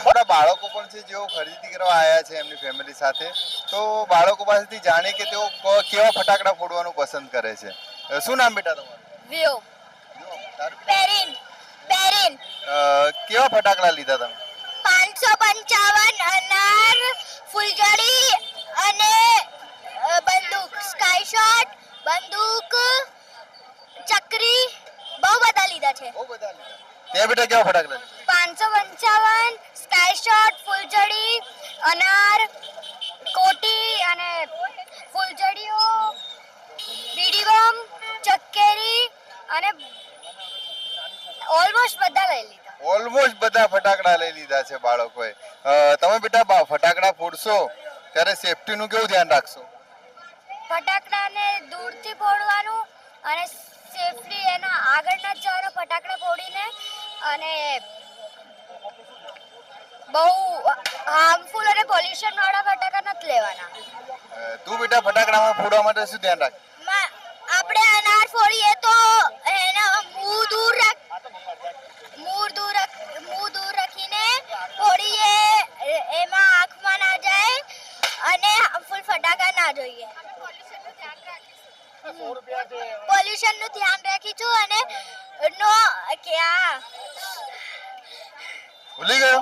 થોડા બાળકો પણ છે જેઓ ખરીદી કરવા આવ્યા છે એમની ફેમિલી સાથે, તો બાળકો પાસેથી જાણીએ કે તેઓ કેવા ફટાકડા ફોડવાનું પસંદ કરે છે. શું નામ બેટા તમારું? વ્યો તારું બેટા? પેરીન પેરીન કેવા ફટાકડા લીધા તમે? 555 અનાર ફૂલઝડી અને બંદૂક સ્કાય શોટ બંદૂક ચક્રી બહુ બધા લીધા છે. બહુ બધા લીધા. ત્યાં બેટા કેવા ફટાકડા લીધા? 555 સ્કાય શોટ ફૂલઝડી અનાર કોટી અને ફૂલઝડીઓ બીડી બોમ્બ ચક્કેરી અને ઓલમોસ્ટ બધા લઈ લીધા. ઓલમોસ્ટ બધા ફટાકડા લઈ લીધા છે બાળકોએ. તમે બેટા ફટાકડા ફોડશો ત્યારે સેફટીનું કેવું ધ્યાન રાખશો? ફટાકડાને દૂરથી ફોડવાનું અને સેફલી એના આગળ ન જવાનો ફટાકડા ફોડીને અને બહુ હાર્મફુલ અને પોલ્યુશન વાળા ફટાકા નથી લેવાના. તું બેટા ફટાકડામાં ફોડવા માટે શું ધ્યાન રાખ? આપણે અનાર ફોડીએ તો એના મુંહ દૂર રાખીને ફોડીએ, એમાં આંખમાં ના જાય અને હાર્મફુલ ફટાકા ના જોઈએ. પોલ્યુશનનું ધ્યાન રાખીશું અને નો ક્યાં ભૂલી ગયો?